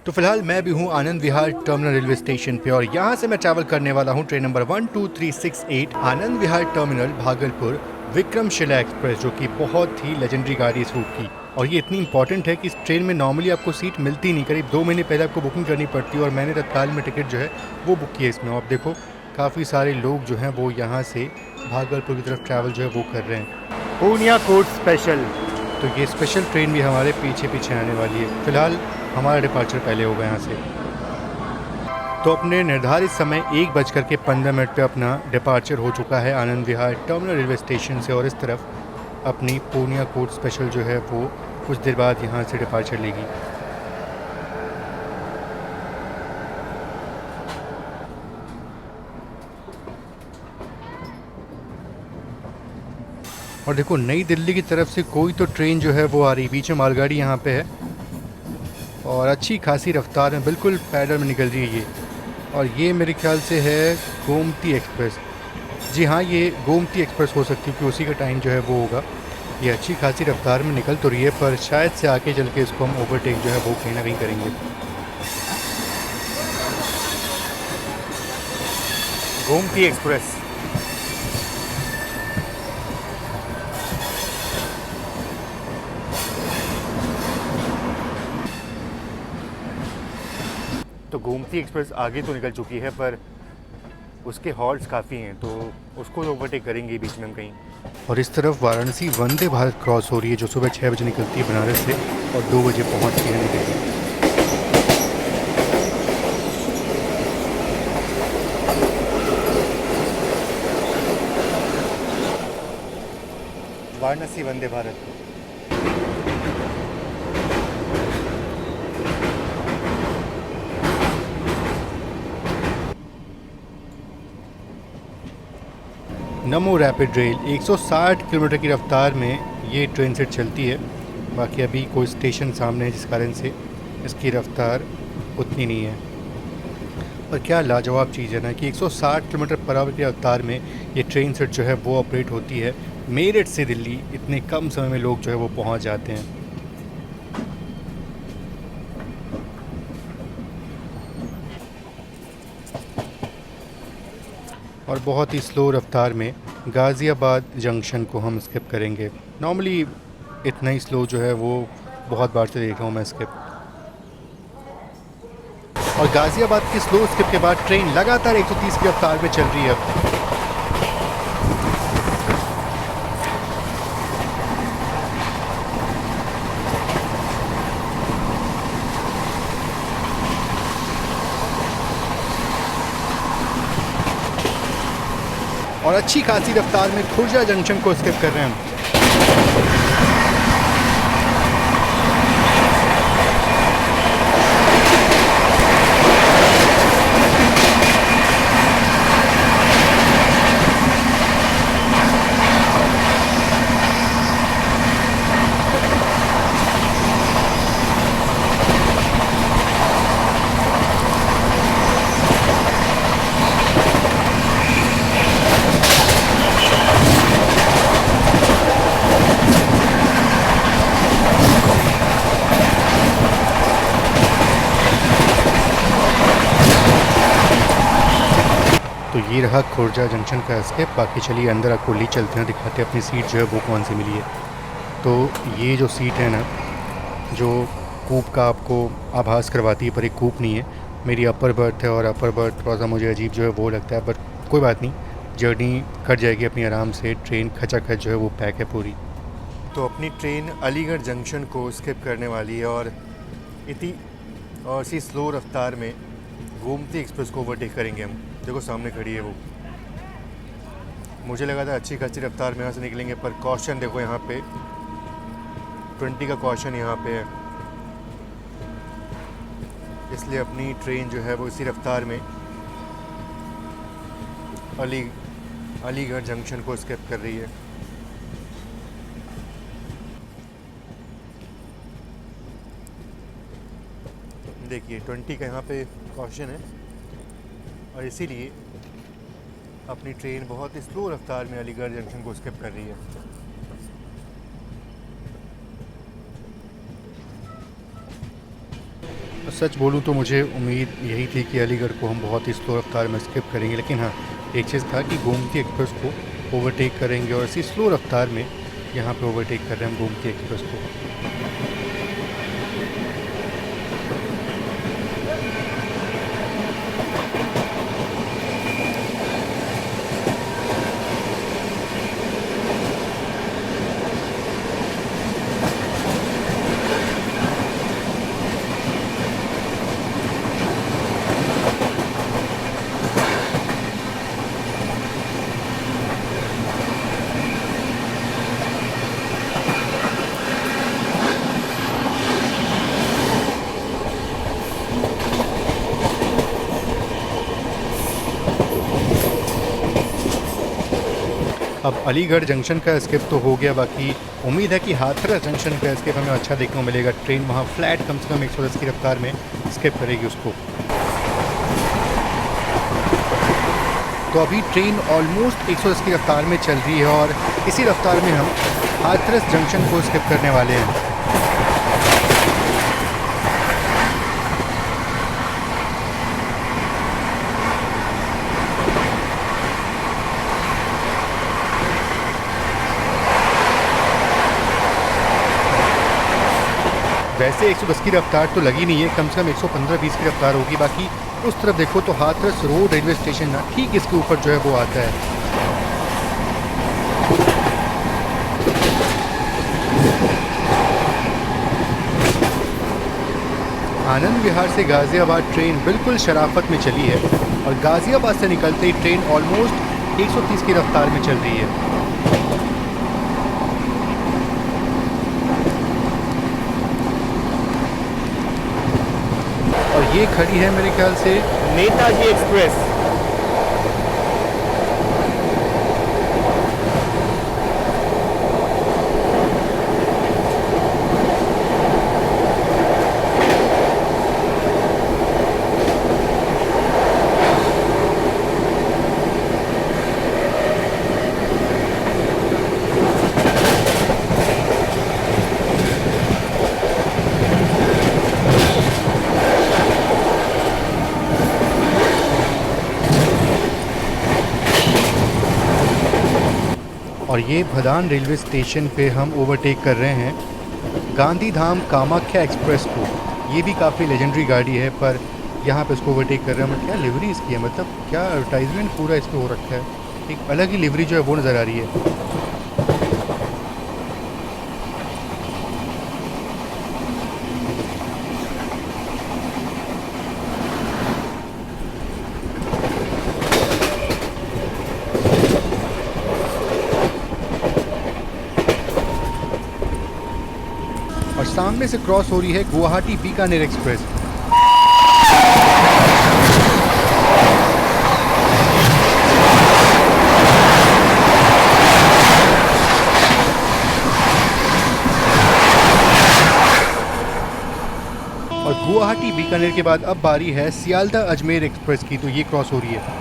तो फिलहाल मैं भी हूँ Anand Vihar terminal railway station पे और यहाँ से मैं ट्रैवल करने वाला हूँ train number 12368 Anand Vihar terminal Bhagalpur Vikramshila express, जो कि बहुत ही लेजेंडरी गाड़ी इस रूट की। और ये इतनी इंपॉर्टेंट है कि इस ट्रेन में नॉर्मली आपको सीट मिलती नहीं, करीब 2 महीने पहले आपको बुकिंग करनी पड़ती है और मैंने तत्काल में टिकट जो है वो बुक किया इसमें। और आप देखो काफ़ी सारे लोग जो हैं वो यहाँ से भागलपुर की तरफ ट्रैवल जो है वो कर रहे हैं। पूर्णिया कोट स्पेशल, तो ये स्पेशल ट्रेन भी हमारे पीछे पीछे आने वाली है। फिलहाल हमारा डिपार्चर पहले होगा यहाँ से। तो अपने निर्धारित समय 1:15 पे अपना डिपार्चर हो चुका है Anand Vihar terminal railway station से, और इस तरफ अपनी पूर्णिया कोट स्पेशल जो है वो कुछ देर बाद यहाँ से डिपार्चर लेगी। और देखो नई दिल्ली की तरफ से कोई तो ट्रेन जो है वो आ रही, बीच में मालगाड़ी यहाँ पे है और अच्छी खासी रफ्तार में बिल्कुल पैडल में निकल रही है ये। और ये मेरे ख्याल से है गोमती एक्सप्रेस। जी हाँ, ये गोमती एक्सप्रेस हो सकती है कि उसी का टाइम जो है वो होगा। ये अच्छी खासी रफ्तार में निकल तो रही है, पर शायद से आके चल के इसको हम ओवरटेक जो है वो कहीं ना कहीं करेंगे। गोमती एक्सप्रेस। तो गोमती एक्सप्रेस आगे तो निकल चुकी है, पर उसके हॉल्ट्स काफ़ी हैं, तो उसको ओवरटेक करेंगे बीच में हम कहीं। और इस तरफ वाराणसी वंदे भारत क्रॉस हो रही है, जो सुबह 6 बजे निकलती है बनारस से और 2 बजे पहुंचती है नई दिल्ली। वाराणसी वंदे भारत। नमो रैपिड रेल 160 किलोमीटर की रफ्तार में ये ट्रेन सेट चलती है। बाकी अभी कोई स्टेशन सामने है जिस कारण से इसकी रफ्तार उतनी नहीं है। पर क्या लाजवाब चीज़ है ना कि 160 किलोमीटर पर आवर की रफ्तार में ये ट्रेन सेट जो है वो ऑपरेट होती है। मेरठ से दिल्ली इतने कम समय में लोग जो है वो पहुंच जाते हैं। और बहुत ही स्लो रफ्तार में गाज़ियाबाद जंक्शन को हम स्किप करेंगे। नॉर्मली इतना ही स्लो जो है वो बहुत बार से देख रहा हूँ मैं स्किप। और गाज़ियाबाद की स्लो स्किप के बाद ट्रेन लगातार 130 की रफ्तार में चल रही है अब। और अच्छी खासी रफ्तार में खुर्जा जंक्शन को स्किप कर रहे हैं हम। तो ये रहा खुर्जा जंक्शन का स्केप। बाकी चलिए अंदर आपको ले चलते हैं, दिखाते हैं अपनी सीट जो है वो कौन सी मिली है। तो ये जो सीट है ना, जो कूप का आपको आभास करवाती है पर एक कूप नहीं है, मेरी अपर बर्थ है। और अपर बर्थ थोड़ा सा मुझे अजीब जो है वो लगता है, पर कोई बात नहीं, जर्नी कट जाएगी अपनी आराम से। ट्रेन खचाखच जो है वो पैक है पूरी। तो अपनी ट्रेन अलीगढ़ जंक्शन को स्किप करने वाली है और इसी स्लो रफ्तार में गोमती एक्सप्रेस को ओवरटेक करेंगे हम। देखो सामने खड़ी है वो। मुझे लगा था अच्छी खासी रफ्तार में यहाँ से निकलेंगे, पर कॉशन देखो यहाँ पे 20 का कॉशन यहाँ पे है, इसलिए अपनी ट्रेन जो है वो इसी रफ्तार में अलीगढ़ जंक्शन को स्किप कर रही है। देखिए 20 का यहाँ पे कॉशन है और इसीलिए अपनी ट्रेन बहुत ही स्लो रफ्तार में अलीगढ़ जंक्शन को स्किप कर रही है। सच बोलूँ तो मुझे उम्मीद यही थी कि अलीगढ़ को हम बहुत ही स्लो रफ्तार में स्किप करेंगे, लेकिन हाँ, एक चीज़ था कि गोमती एक्सप्रेस को ओवरटेक करेंगे और इसी स्लो रफ्तार में यहाँ पे ओवरटेक कर रहे हैं हम गोमती एक्सप्रेस को। अब अलीगढ़ जंक्शन का स्किप तो हो गया, बाकी उम्मीद है कि हाथरस जंक्शन का स्किप हमें अच्छा देखने को मिलेगा। ट्रेन वहाँ फ्लैट कम से कम 110 की रफ्तार में स्किप करेगी उसको। तो अभी ट्रेन ऑलमोस्ट 110 की रफ्तार में चल रही है और इसी रफ्तार में हम हाथरस जंक्शन को स्किप करने वाले हैं। वैसे 110 की रफ्तार तो लगी नहीं है, कम से कम 115-120 की रफ्तार होगी। बाकी उस तरफ देखो तो हाथरस रोड रेलवे स्टेशन ना ठीक इसके ऊपर जो है वो आता है। आनंद विहार से गाजियाबाद ट्रेन बिल्कुल शराफत में चली है और गाजियाबाद से निकलते ही ट्रेन ऑलमोस्ट 130 की रफ्तार में चल रही है। और ये खड़ी है मेरे ख्याल से नेताजी एक्सप्रेस। और ये भदान रेलवे स्टेशन पे हम ओवरटेक कर रहे हैं गांधीधाम कामाख्या एक्सप्रेस को। ये भी काफ़ी लेजेंडरी गाड़ी है, पर यहाँ पे इसको ओवरटेक कर रहे हैं। क्या लिवरी इसकी है, मतलब क्या एडवर्टाइजमेंट पूरा इस पर हो रखा है, एक अलग ही लिवरी जो है वो नज़र आ रही है। और सामने से क्रॉस हो रही है गुवाहाटी बीकानेर एक्सप्रेस। और गुवाहाटी बीकानेर के बाद अब बारी है सियालदह अजमेर एक्सप्रेस की, तो ये क्रॉस हो रही है।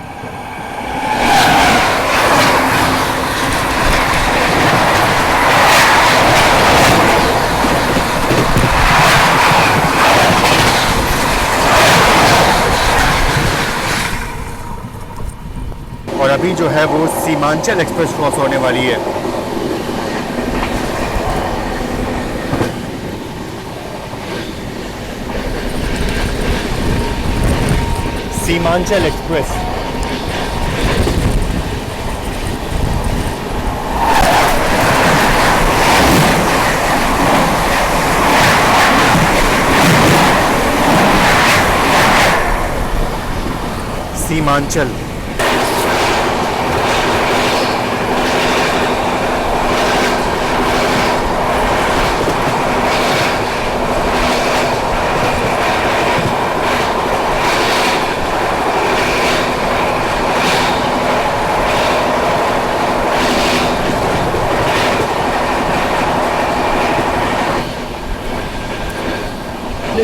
और अभी जो है वो सीमांचल एक्सप्रेस क्रॉस होने वाली है। सीमांचल एक्सप्रेस। सीमांचल।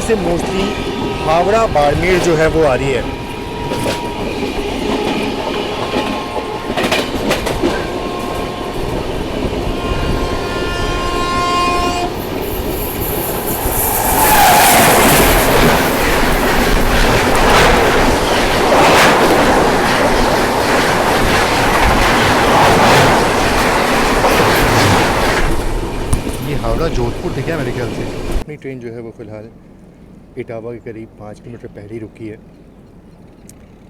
से मोस्टली हावड़ा बाड़मेर जो है वो आ रही है। ठीक है मेरे ख्याल से। अपनी ट्रेन जो है वो फ़िलहाल इटावा के करीब 5 किलोमीटर पहले ही रुकी है।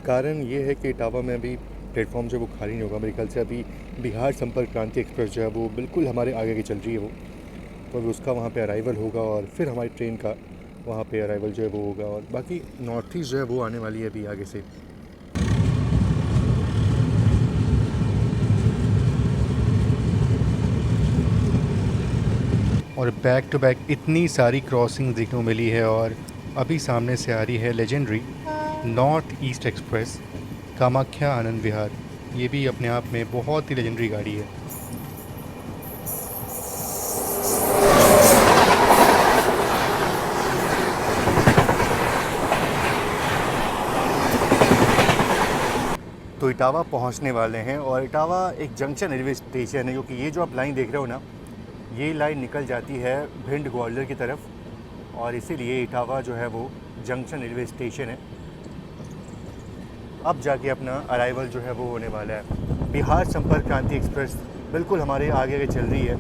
कारण ये है कि इटावा में अभी प्लेटफॉर्म जो वो खाली नहीं होगा। मेरे ख्याल से अभी बिहार संपर्क क्रांति एक्सप्रेस जो है वो बिल्कुल हमारे आगे की चल रही है वो, तो अभी उसका वहाँ पे अराइवल होगा और फिर हमारी ट्रेन का वहाँ पे अराइवल जो है वो होगा, और बाकी नॉर्थ ईस्ट जो है वो आने वाली है अभी आगे से। और बैक टू बैक इतनी सारी क्रॉसिंग देखने को मिली है, और अभी सामने से आ रही है legendary north east express Kamakhya Anand Vihar. ये भी अपने आप में बहुत ही लेजेंडरी गाड़ी है। तो इटावा पहुंचने वाले हैं, और इटावा एक जंक्शन रेलवे स्टेशन है, क्योंकि ये जो आप लाइन देख रहे हो ना, ये लाइन निकल जाती है भिंड ग्वालियर की तरफ, और इसीलिए इटावा जो है वो जंक्शन रेलवे स्टेशन है। अब जाके अपना अराइवल जो है वो होने वाला है। बिहार संपर्क क्रांति एक्सप्रेस बिल्कुल हमारे आगे आगे चल रही है,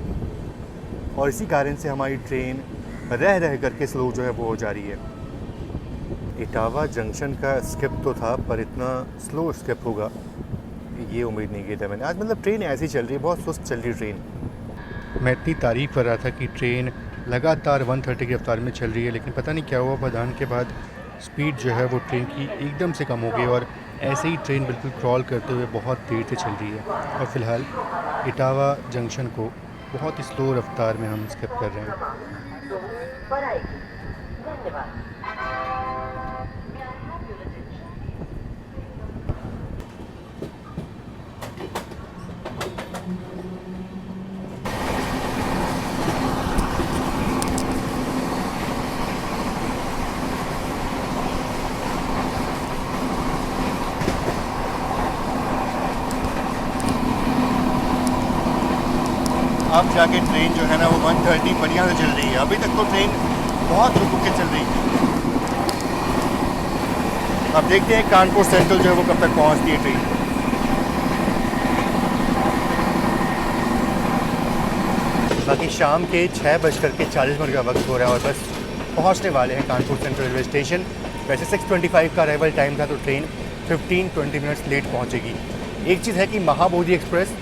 और इसी कारण से हमारी ट्रेन रह रह करके स्लो जो है वो हो जा रही है। इटावा जंक्शन का स्किप तो था, पर इतना स्लो स्किप होगा ये उम्मीद नहीं की था मैंने। आज मतलब ट्रेन ऐसी चल रही है, बहुत सुस्त चल रही है ट्रेन। मैं इतनी तारीफ़ कर रहा था कि ट्रेन लगातार 130 की रफ्तार में चल रही है, लेकिन पता नहीं क्या हुआ, प्रधान के बाद स्पीड जो है वो ट्रेन की एकदम से कम हो गई, और ऐसे ही ट्रेन बिल्कुल क्रॉल करते हुए बहुत देर से चल रही है। और फ़िलहाल इटावा जंक्शन को बहुत ही स्लो रफ्तार में हम स्किप कर रहे हैं। अब जाके ट्रेन जो है ना वो 130 बढ़िया से चल रही है। अभी तक तो ट्रेन बहुत रुक रुक के चल रही है। अब देखते हैं कानपुर सेंट्रल जो है वो कब तक पहुंचती है ट्रेन। बाकी शाम के 6:40 का वक्त हो रहा है, और बस पहुंचने वाले हैं कानपुर सेंट्रल रेलवे स्टेशन। वैसे 6:25 का अराइवल टाइम था, तो ट्रेन 15-20 मिनट्स लेट पहुंचेगी। एक चीज़ है कि महाबोधि एक्सप्रेस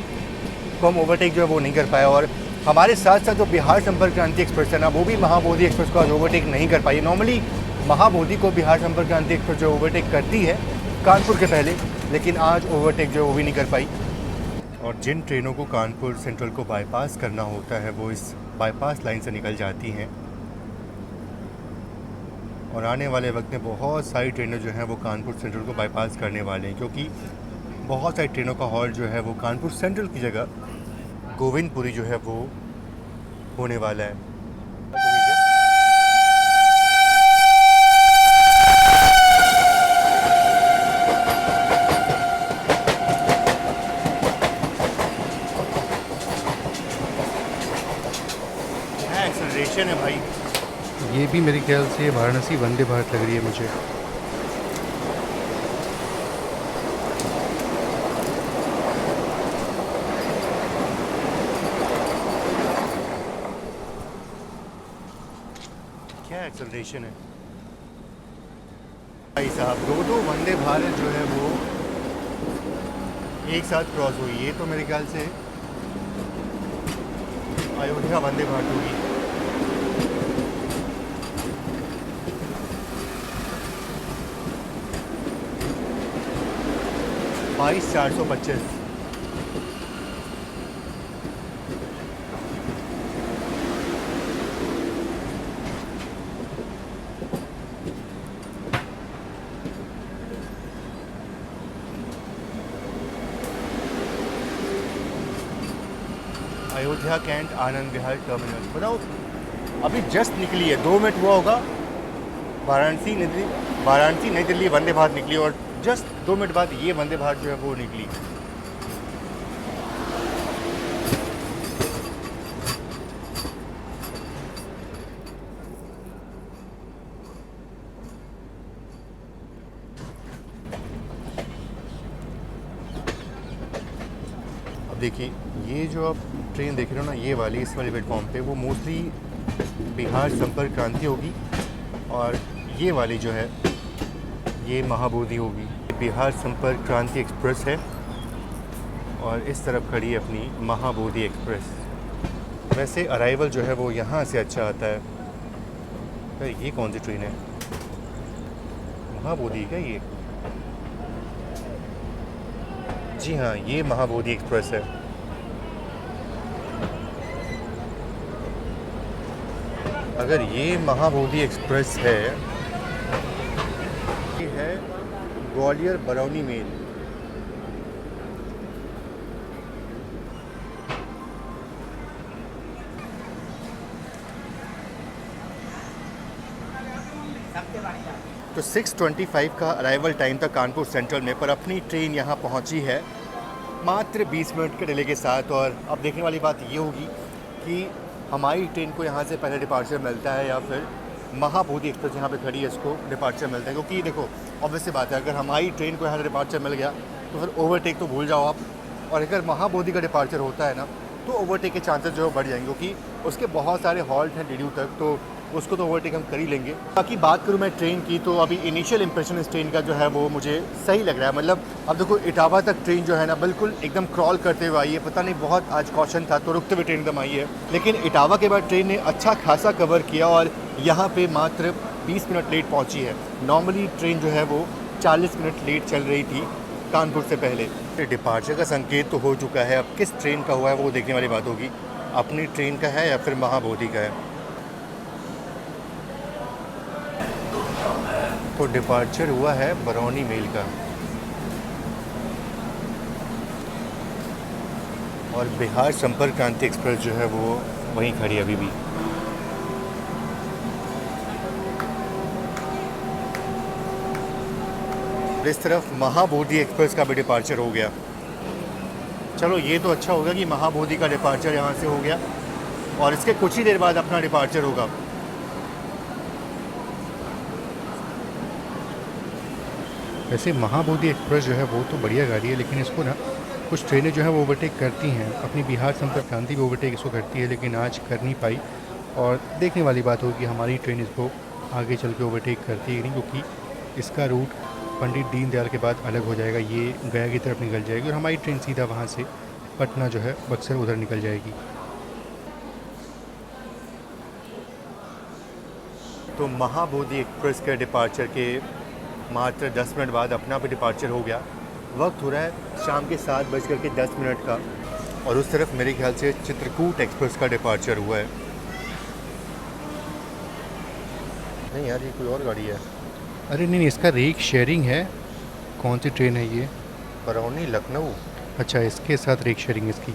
को हम ओवरटेक जो है वो नहीं कर पाया, और हमारे साथ साथ जो बिहार संपर्क क्रांति एक्सप्रेस है ना, वो भी महाबोधि एक्सप्रेस को आज ओवरटेक नहीं कर पाई। नॉर्मली महाबोधि को बिहार संपर्क क्रांति एक्सप्रेस जो ओवरटेक करती है कानपुर के पहले, लेकिन आज ओवरटेक जो है वो भी नहीं कर पाई। और जिन ट्रेनों को कानपुर सेंट्रल को बाईपास करना होता है वो इस बाईपास लाइन से निकल जाती हैं, और आने वाले वक्त में बहुत सारी ट्रेनें जो हैं वो कानपुर सेंट्रल को बाईपास करने वाले हैं, क्योंकि बहुत सारी ट्रेनों का हॉल्ट जो है वो कानपुर सेंट्रल की जगह गोविंदपुरी जो है वो होने वाला है। एक्सेलरेशन है भाई। ये भी मेरे ख्याल से वाराणसी वंदे भारत लग रही है मुझे। क्या एक्सेलरेशन है भाई साहब। दो वंदे भारत जो है वो एक साथ क्रॉस हुई। ये तो मेरे ख्याल से अयोध्या वंदे भारत होगी। बाईस 425। Ayodhya cantt Anand Vihar terminal. बताओ अभी जस्ट निकली है, 2 मिनट हुआ होगा। वाराणसी नई दिल्ली वंदे भारत निकली, और जस्ट 2 मिनट बाद ये वंदे भारत जो है वो निकली। अब देखिए ये जो आप ट्रेन देख रहे हो ना, ये वाली इस वाले प्लेटफॉर्म पे वो मोस्टली बिहार संपर्क क्रांति होगी और ये वाली जो है ये महाबोधि होगी। बिहार संपर्क क्रांति एक्सप्रेस है और इस तरफ खड़ी है अपनी महाबोधि एक्सप्रेस। वैसे अराइवल जो है वो यहाँ से अच्छा आता है। अरे ये कौन सी ट्रेन है? महाबोधि क्या ये? जी हाँ, ये महाबोधि एक्सप्रेस है। अगर ये महाबोधि एक्सप्रेस है, ये है ग्वालियर बरौनी मेल। तो 6:25 का अराइवल टाइम था कानपुर सेंट्रल में, पर अपनी ट्रेन यहाँ पहुँची है मात्र 20 मिनट के डिले के साथ। और अब देखने वाली बात ये होगी कि हमारी ट्रेन को यहाँ से पहले डिपार्चर मिलता है या फिर महाबोधि एक्सप्रेस यहाँ पे खड़ी है इसको डिपार्चर मिलता है। क्योंकि देखो ऑब्वियस सी बात है, अगर हमारी ट्रेन को यहाँ से डिपार्चर मिल गया तो फिर ओवरटेक तो भूल जाओ आप। और अगर महाबोधि का डिपार्चर होता है ना तो ओवरटेक के चांसेस जो है बढ़ जाएंगे, क्योंकि उसके बहुत सारे हॉल्ट हैं डीडीयू तक, तो उसको तो ओवरटेक हम कर ही लेंगे। बाकी बात करूँ मैं ट्रेन की, तो अभी इनिशियल इंप्रेशन इस ट्रेन का जो है वो मुझे सही लग रहा है। मतलब अब देखो इटावा तक ट्रेन जो है ना बिल्कुल एकदम क्रॉल करते हुए आई है। पता नहीं बहुत आज कॉशन था तो रुकते हुए ट्रेन एकदम आई है, लेकिन इटावा के बाद ट्रेन ने अच्छा खासा कवर किया और यहाँ पे मात्र 20 मिनट लेट पहुँची है। नॉर्मली ट्रेन जो है वो 40 मिनट लेट चल रही थी कानपुर से पहले। डिपार्चर का संकेत तो हो चुका है, अब किस ट्रेन का हुआ है वो देखने वाली बात होगी। अपनी ट्रेन का है या फिर महाबोधि का है। तो डिपार्चर हुआ है बरौनी मेल का और बिहार संपर्क क्रांति एक्सप्रेस जो है वो वहीं खड़ी है अभी भी। इस तरफ महाबोधि एक्सप्रेस का भी डिपार्चर हो गया। चलो ये तो अच्छा होगा कि महाबोधि का डिपार्चर यहाँ से हो गया और इसके कुछ ही देर बाद अपना डिपार्चर होगा। वैसे महाबोधि एक्सप्रेस जो है वो तो बढ़िया गाड़ी है, लेकिन इसको ना कुछ ट्रेनें जो है वो ओवरटेक करती हैं। अपनी बिहार संपर्क क्रांति भी ओवरटेक इसको करती है, लेकिन आज कर नहीं पाई। और देखने वाली बात होगी हमारी ट्रेन इसको आगे चल के ओवरटेक करती है नहीं, क्योंकि इसका रूट पंडित दीनदयाल के बाद अलग हो जाएगा। ये गया की तरफ निकल जाएगी और हमारी ट्रेन सीधा वहाँ से पटना जो है बक्सर उधर निकल जाएगी। तो महाबोधि एक्सप्रेस के डिपार्चर के मात्र 10 मिनट बाद अपना भी डिपार्चर हो गया। वक्त हो रहा है शाम के 7:10 का और उस तरफ मेरे ख्याल से चित्रकूट एक्सप्रेस का डिपार्चर हुआ है। नहीं यार, ये कोई और गाड़ी है। अरे नहीं, इसका रेक शेयरिंग है। कौन सी ट्रेन है ये? बरौनी लखनऊ। अच्छा, इसके साथ रेक शेयरिंग इसकी।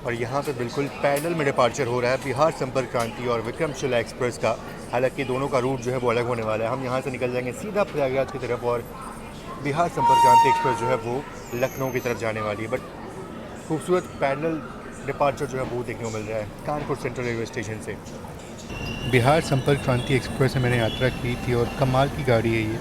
और यहाँ पे बिल्कुल पैरेलल में डिपार्चर हो रहा है बिहार संपर्क क्रांति और विक्रमशिला एक्सप्रेस का। हालांकि दोनों का रूट जो है वो अलग होने वाला है। हम यहाँ से निकल जाएंगे सीधा प्रयागराज की तरफ और बिहार संपर्क क्रांति एक्सप्रेस जो है वो लखनऊ की तरफ जाने वाली है। बट खूबसूरत पैरेलल डिपार्चर जो है वो देखने को मिल रहा है कानपुर सेंट्रल रेलवे स्टेशन से। बिहार संपर्क क्रांति एक्सप्रेस में मैंने यात्रा की थी और कमाल की गाड़ी है ये।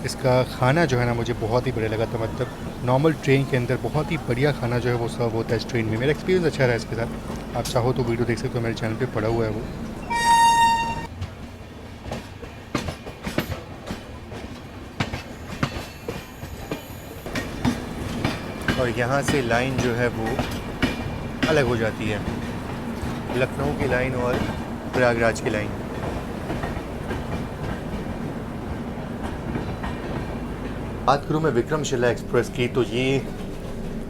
इसका खाना जो है ना मुझे बहुत ही बढ़िया लगा था। मतलब नॉर्मल ट्रेन के अंदर बहुत ही बढ़िया खाना जो है वो सर्व होता है इस ट्रेन में। मेरा एक्सपीरियंस अच्छा रहा इसके साथ। आप चाहो तो वीडियो देख सकते हो, मेरे चैनल पे पड़ा हुआ है वो। और यहाँ से लाइन जो है वो अलग हो जाती है, लखनऊ की लाइन और प्रयागराज की लाइन। बात करूँ मैं विक्रमशिला एक्सप्रेस की, तो ये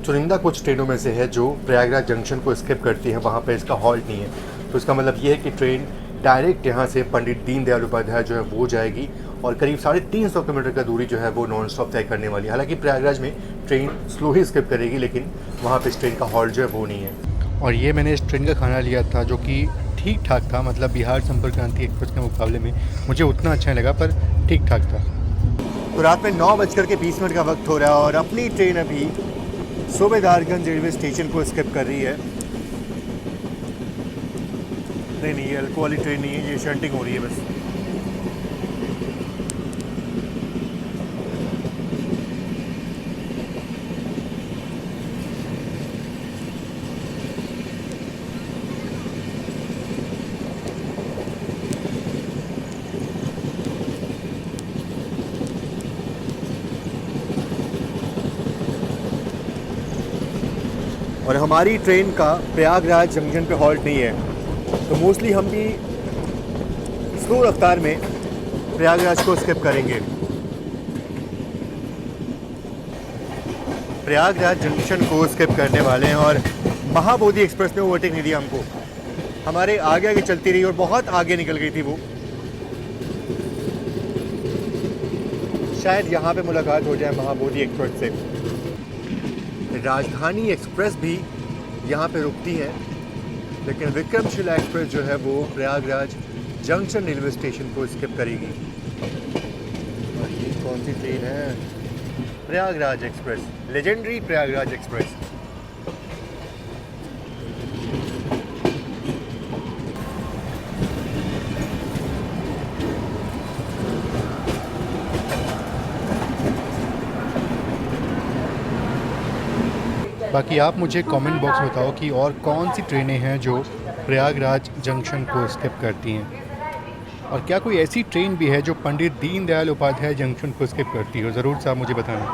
चुनिंदा कुछ ट्रेनों में से है जो प्रयागराज जंक्शन को स्किप करती है। वहाँ पे इसका हॉल्ट नहीं है। तो इसका मतलब ये है कि ट्रेन डायरेक्ट यहाँ से पंडित दीनदयाल उपाध्याय जो है वो जाएगी और करीब 350 किलोमीटर का दूरी जो है वो नॉन स्टॉप तय करने वाली है। हालांकि प्रयागराज में ट्रेन स्लो ही स्किप करेगी, लेकिन वहाँ पे इस ट्रेन का हॉल्ट जो है वो नहीं है। और ये मैंने इस ट्रेन का खाना लिया था जो कि ठीक ठाक था। मतलब बिहार संपर्क क्रांति एक्सप्रेस के मुकाबले में मुझे उतना अच्छा नहीं लगा, पर ठीक ठाक था। तो रात में 9:20 का वक्त हो रहा है और अपनी ट्रेन अभी सूबेदारगंज रेलवे स्टेशन को स्किप कर रही है। नहीं, ये अल्को वाली ट्रेन नहीं है, ये शंटिंग हो रही है बस। और हमारी ट्रेन का प्रयागराज जंक्शन पे हॉल्ट नहीं है, तो मोस्टली हम भी स्लो रफ्तार में प्रयागराज को स्किप करेंगे। प्रयागराज जंक्शन को स्किप करने वाले हैं और महाबोधि एक्सप्रेस ने ओवरटेक नहीं दिया हमको। हमारे आगे आगे चलती रही और बहुत आगे निकल गई थी वो। शायद यहाँ पे मुलाकात हो जाए महाबोधि एक्सप्रेस से। राजधानी एक्सप्रेस भी यहाँ पे रुकती है, लेकिन विक्रमशिला एक्सप्रेस जो है वो प्रयागराज जंक्शन रेलवे स्टेशन को स्किप करेगी। और ये कौन सी ट्रेन है? Prayagraj express, legendary Prayagraj express. बाकी आप मुझे कमेंट बॉक्स में बताओ कि और कौन सी ट्रेनें हैं जो प्रयागराज जंक्शन को स्किप करती हैं, और क्या कोई ऐसी ट्रेन भी है जो पंडित दीनदयाल उपाध्याय जंक्शन को स्किप करती हो। ज़रूर से आप मुझे बताना।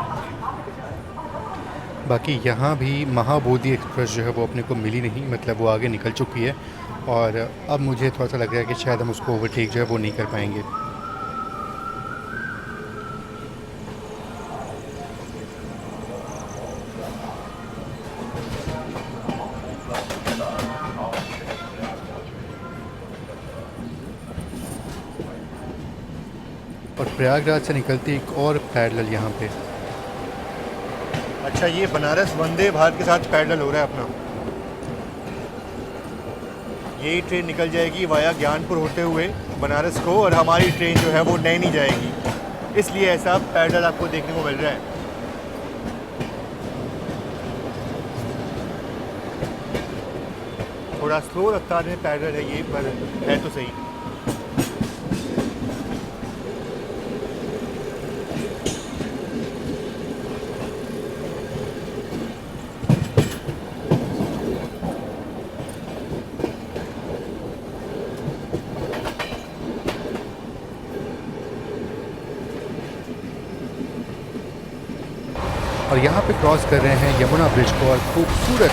बाकी यहाँ भी महाबोधि एक्सप्रेस जो है वो अपने को मिली नहीं, मतलब वो आगे निकल चुकी है और अब मुझे थोड़ा सा लग रहा है कि शायद हम उसको ओवरटेक जो है वो नहीं कर पाएंगे। और प्रयागराज से निकलती एक और पैरेलल यहाँ पे। अच्छा, ये बनारस वंदे भारत के साथ पैरेलल हो रहा है अपना। यही ट्रेन निकल जाएगी वाया ज्ञानपुर होते हुए बनारस को, और हमारी ट्रेन जो है वो नैनी जाएगी, इसलिए ऐसा पैरेलल आपको देखने को मिल रहा है। थोड़ा स्लो रफ्तार में पैरेलल है ये, पर है तो सही। और यहाँ पे क्रॉस कर रहे हैं यमुना ब्रिज को, और खूबसूरत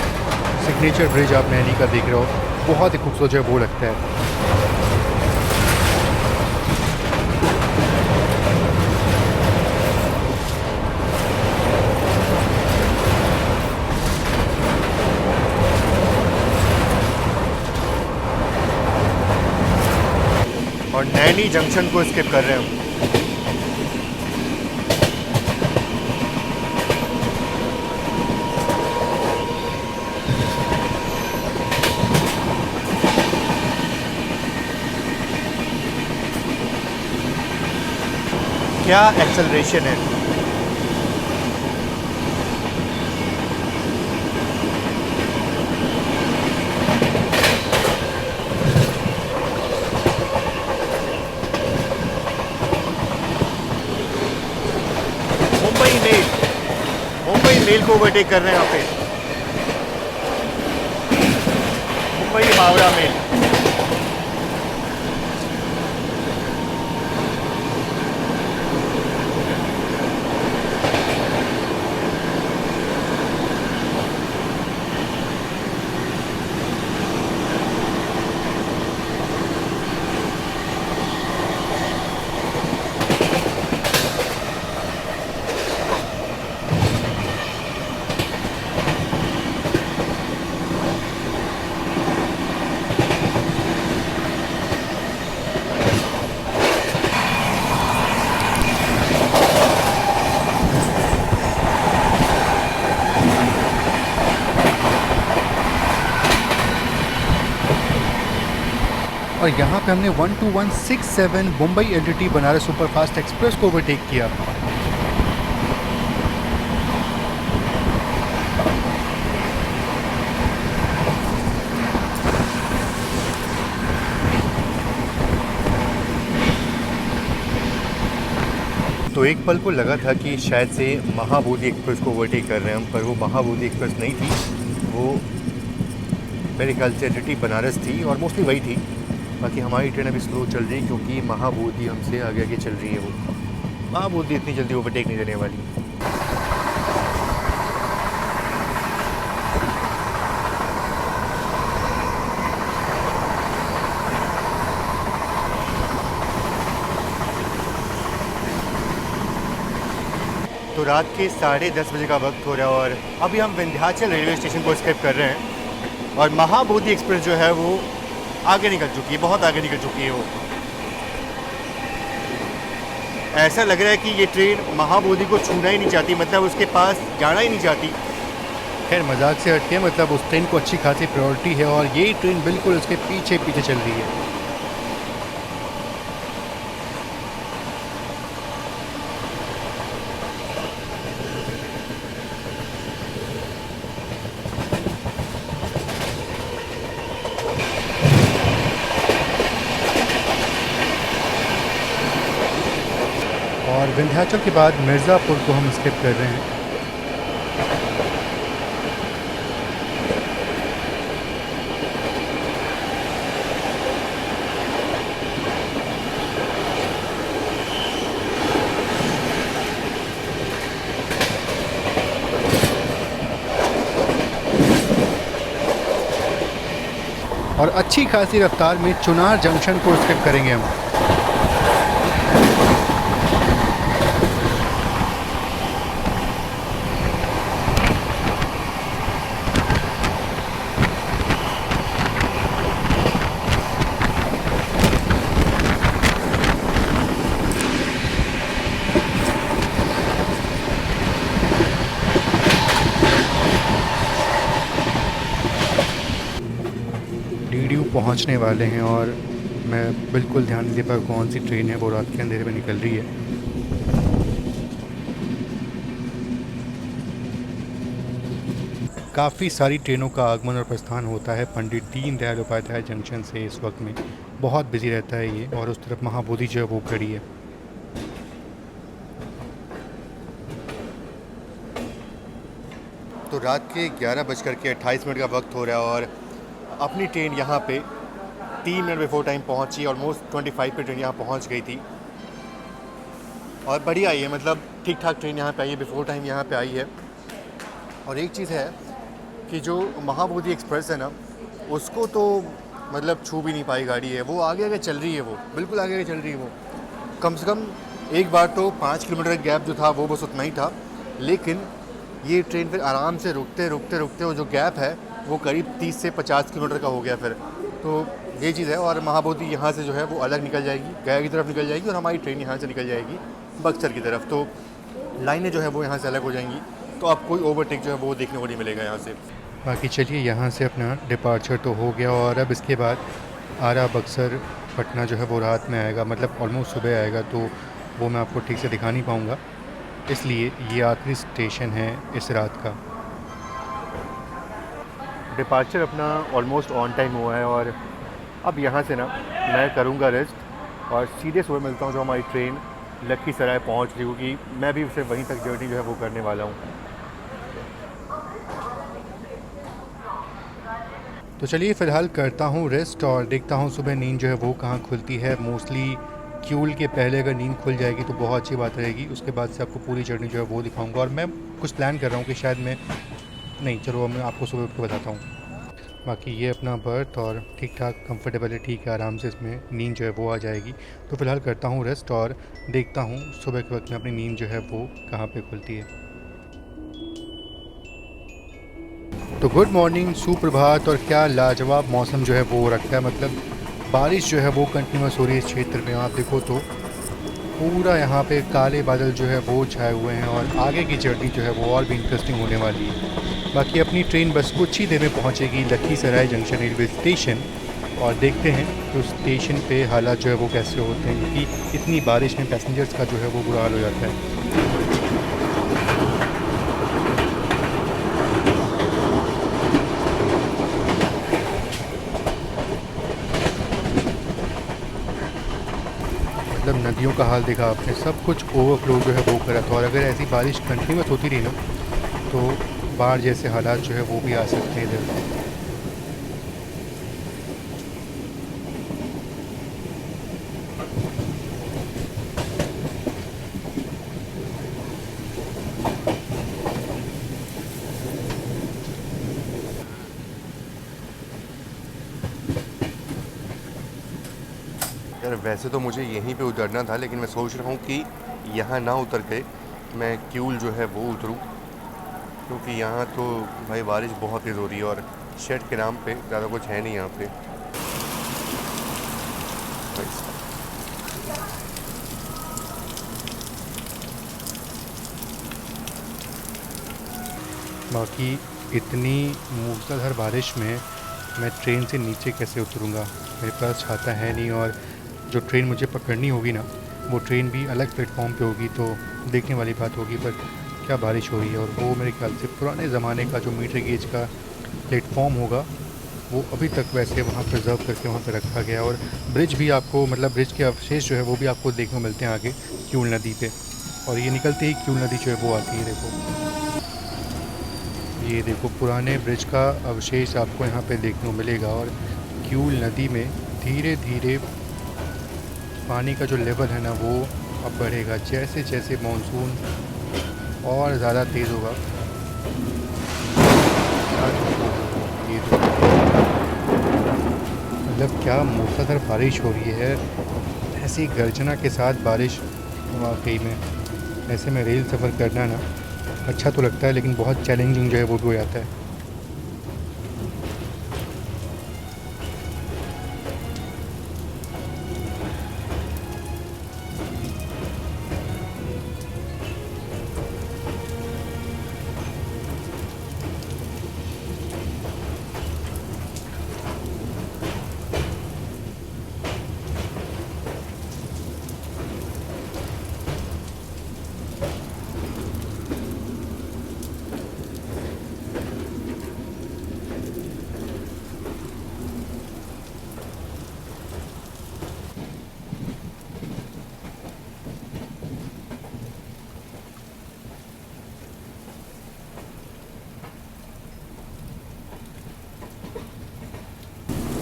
सिग्नेचर ब्रिज आप नैनी का देख रहे हो। बहुत ही खूबसूरत जो है वो लगता है। और नैनी जंक्शन को स्किप कर रहे हैं हम। क्या एक्सेलरेशन है! मुंबई मेल को ओवरटेक कर रहे हैं यहाँ पे। मुंबई हावड़ा मेल। और यहाँ पे हमने 12167 Mumbai LTT Banaras superfast express को ओवरटेक किया। तो एक पल को लगा था कि शायद से महाबोधि एक्सप्रेस को ओवरटेक कर रहे हैं हम, पर वो महाबोधि एक्सप्रेस नहीं थी। वो मेरे ख्याल से एलटीटी बनारस थी और मोस्टली वही थी। बाकी हमारी ट्रेन अभी स्लो चल रही है क्योंकि महाबोधि हमसे आगे आगे चल रही है। वो महाबोधि इतनी जल्दी ओवरटेक नहीं देने वाली। तो रात के 10:30 बजे का वक्त हो रहा है और अभी हम विंध्याचल रेलवे स्टेशन को स्किप कर रहे हैं और महाबोधि एक्सप्रेस जो है वो आगे निकल चुकी है, बहुत आगे निकल चुकी है वो। ऐसा लग रहा है कि ये ट्रेन महाबोधि को छूना ही नहीं चाहती, मतलब उसके पास जाना ही नहीं चाहती। खैर मजाक से हटके मतलब उस ट्रेन को अच्छी खासी प्रायोरिटी है और यही ट्रेन बिल्कुल उसके पीछे पीछे चल रही है। और विंध्याचल के बाद मिर्ज़ापुर को हम स्किप कर रहे हैं। और अच्छी खासी रफ्तार में चुनार जंक्शन को स्किप करेंगे हम। डीडीयू पहुंचने वाले हैं और मैं बिल्कुल ध्यान नहीं दे पाया कौन सी ट्रेन है, वो रात के अंधेरे में निकल रही है। काफ़ी सारी ट्रेनों का आगमन और प्रस्थान होता है पंडित दीनदयाल उपाध्याय जंक्शन से। इस वक्त में बहुत बिजी रहता है ये और उस तरफ महाबोधि जो है वो खड़ी है। तो रात के 11:28 का वक्त हो रहा है और अपनी ट्रेन यहाँ पे 3 मिनट बिफोर टाइम पहुँची, ऑलमोस्ट 25 पे ट्रेन यहाँ पहुँच गई थी और बढ़िया आई है, मतलब ठीक ठाक ट्रेन यहाँ पे आई है, बिफोर टाइम यहाँ पे आई है। और एक चीज़ है कि जो महाबोधि एक्सप्रेस है ना, उसको तो मतलब छू भी नहीं पाई गाड़ी है, वो आगे आगे चल रही है, वो बिल्कुल आगे आगे चल रही है। वो कम से कम एक बार तो 5 किलोमीटर का गैप जो था वो बस उतना ही था, लेकिन ये ट्रेन फिर आराम से रुकते रुकते रुकते वो जो गैप है वो करीब 30 से 50 किलोमीटर का हो गया फिर। तो ये चीज़ है और महाबोधि यहाँ से जो है वो अलग निकल जाएगी, गया की तरफ निकल जाएगी और हमारी ट्रेन यहाँ से निकल जाएगी बक्सर की तरफ। तो लाइनें जो है वो यहाँ से अलग हो जाएंगी, तो अब कोई ओवरटेक जो है वो देखने को नहीं मिलेगा यहाँ से। बाकी चलिए यहाँ से अपना डिपार्चर तो हो गया और अब इसके बाद आरा बक्सर पटना जो है वो रात में आएगा, मतलब ऑलमोस्ट सुबह आएगा, तो वो मैं आपको ठीक से दिखा नहीं पाऊँगा, इसलिए ये आखिरी स्टेशन है इस रात का। डिपार्चर अपना ऑलमोस्ट ऑन टाइम हुआ है और अब यहाँ से ना मैं करूँगा रेस्ट और सीधे सुबह मिलता हूँ जो हमारी ट्रेन लखीसराय पहुँच रही होगी। मैं भी उसे वहीं तक जर्नी जो है वो करने वाला हूँ। तो चलिए फ़िलहाल करता हूँ रेस्ट और देखता हूँ सुबह नींद जो है वो कहाँ खुलती है। मोस्टली क्यूल के पहले अगर नींद खुल जाएगी तो बहुत अच्छी बात रहेगी, उसके बाद से आपको पूरी जर्नी जो है वो दिखाऊंगा। और मैं कुछ प्लान कर रहा हूँ कि शायद मैं नहीं, चलो मैं आपको सुबह उठ के बताता हूँ। बाकी ये अपना बर्थ और ठीक ठाक कंफर्टेबल है, ठीक है, आराम से इसमें नींद जो है वो आ जाएगी। तो फ़िलहाल करता हूँ रेस्ट और देखता हूँ सुबह के वक्त में अपनी नींद जो है वो कहाँ पे खुलती है। तो गुड मॉर्निंग, सुप्रभात। और क्या लाजवाब मौसम जो है वो रखा है, मतलब बारिश जो है वो कंटिन्यूस हो रही है इस क्षेत्र में। आप देखो तो पूरा यहाँ पे काले बादल जो है वो छाए हुए हैं और आगे की जर्नी जो है वो और भी इंटरेस्टिंग होने वाली है। बाकी अपनी ट्रेन बस कुछ ही देर में पहुँचेगी लखीसराय जंक्शन रेलवे स्टेशन और देखते हैं कि उस स्टेशन पे हालात जो है वो कैसे होते हैं, क्योंकि इतनी बारिश में पैसेंजर्स का जो है वो बुरा हाल हो जाता है। मतलब नदियों का हाल देखा आपने, सब कुछ ओवरफ्लो जो है वो करा था। और अगर ऐसी बारिश कंटिन्यूस होती रही ना तो बाढ़ जैसे हालात जो है वो भी आ सकते हैं इधर। यार वैसे तो मुझे यहीं पे उतरना था, लेकिन मैं सोच रहा हूँ कि यहाँ ना उतर के मैं क्यूल जो है वो उतरूँ, क्योंकि यहाँ तो भाई बारिश बहुत तेज़ हो रही है और शेड के नाम पे ज़्यादा कुछ है नहीं यहाँ पे। बाकी इतनी मूसलाधार बारिश में मैं ट्रेन से नीचे कैसे उतरूँगा? मेरे पास छाता है नहीं, और जो ट्रेन मुझे पकड़नी होगी ना, वो ट्रेन भी अलग प्लेटफॉर्म पे होगी, तो देखने वाली बात होगी। पर क्या बारिश हो रही है, और वो मेरे ख्याल से पुराने ज़माने का जो मीटर गेज का प्लेटफॉर्म होगा, वो अभी तक वैसे वहाँ प्रिजर्व करके वहाँ पे रखा गया। और ब्रिज भी आपको, मतलब ब्रिज के अवशेष जो है वो भी आपको देखने को मिलते हैं आगे क्यूल नदी पे। और ये निकलते ही क्यूल नदी जो है वो आती है। देखो, ये देखो, पुराने ब्रिज का अवशेष आपको यहाँ पे देखने को मिलेगा। और क्यूल नदी में धीरे धीरे पानी का जो लेवल है ना, वो अब बढ़ेगा जैसे जैसे मानसून और ज़्यादा तेज़ होगा। ये तो मतलब क्या मूसलाधार बारिश हो रही है, ऐसी गर्जना के साथ बारिश। वाकई में ऐसे में रेल सफ़र करना ना अच्छा तो लगता है, लेकिन बहुत चैलेंजिंग जो है वो भी हो जाता है।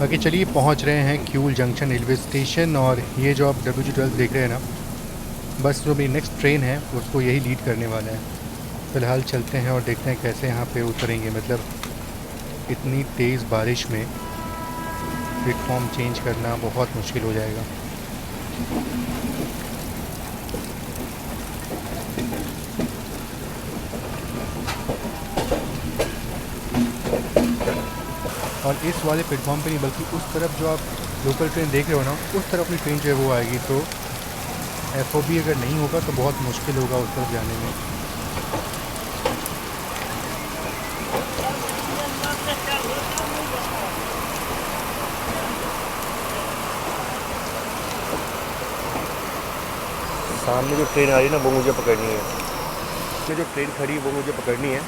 बाकी चलिए, पहुंच रहे हैं क्यूल जंक्शन रेलवे स्टेशन। और ये जो आप WG12 देख रहे हैं ना, बस जो मेरी नेक्स्ट ट्रेन है उसको यही लीड करने वाला है। फ़िलहाल चलते हैं और देखते हैं कैसे यहाँ पे उतरेंगे। मतलब इतनी तेज़ बारिश में प्लेटफॉर्म चेंज करना बहुत मुश्किल हो जाएगा। और इस वाले प्लेटफॉर्म पे नहीं, बल्कि उस तरफ जो आप लोकल ट्रेन देख रहे हो ना, उस तरफ अपनी ट्रेन जो है वो आएगी। तो FOB अगर नहीं होगा तो बहुत मुश्किल होगा उस तरफ जाने में। सामने जो ट्रेन आ रही है ना, वो मुझे पकड़नी है। ये जो ट्रेन खड़ी है वो मुझे पकड़नी है।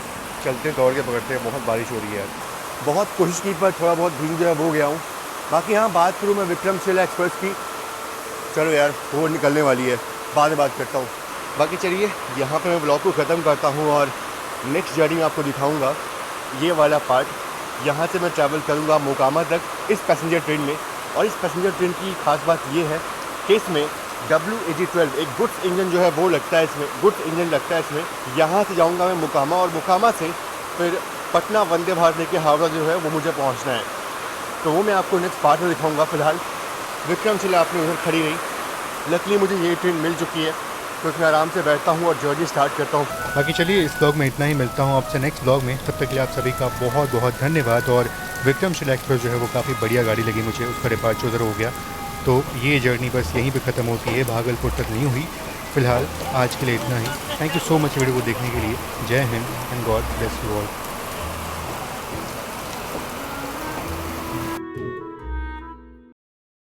चलते दौड़ के पकड़ते हैं, बहुत बारिश हो रही है यार। बहुत कोशिश की पर थोड़ा बहुत भीग जो है वो गया हूँ। बाकी हाँ, बात करूँ मैं विक्रमशिला एक्सप्रेस की, चलो यार वो निकलने वाली है, बाद में बात करता हूँ। बाकी चलिए, यहाँ पे मैं ब्लॉग को ख़त्म करता हूँ और नेक्स्ट जर्नी में आपको दिखाऊँगा ये वाला पार्ट। यहाँ से मैं ट्रैवल करूँगा मोकामा तक इस पैसेंजर ट्रेन में। और इस पैसेंजर ट्रेन की खास बात ये है कि इसमें WAG12 एक गुड्स इंजन जो है वो लगता है, इसमें गुड्स इंजन लगता है इसमें। यहाँ से जाऊँगा मैं मोकामा, और मोकामा से फिर पटना वंदे भारत लेके हावड़ा जो है वो मुझे पहुँचना है। तो वो मैं आपको नेक्स्ट पार्ट में दिखाऊँगा। फ़िलहाल विक्रमशिला अपने उधर खड़ी रही। लकीली मुझे ये ट्रेन मिल चुकी है, तो उसमें आराम से बैठता हूँ और जर्नी स्टार्ट करता हूँ। बाकी चलिए, इस ब्लॉग में इतना ही। मिलता हूँ आपसे नेक्स्ट ब्लॉग में। तब तक के लिए आप सभी का बहुत बहुत धन्यवाद। और विक्रमशिला एक्सप्रेस जो है वो काफ़ी बढ़िया गाड़ी लगी मुझे, उसका डिपार्चर उधर हो गया। तो ये जर्नी बस यहीं पे ख़त्म होती है, भागलपुर तक नहीं हुई। फ़िलहाल आज के लिए इतना ही। Thank you so much video को देखने के लिए। जय Hind and God bless you all.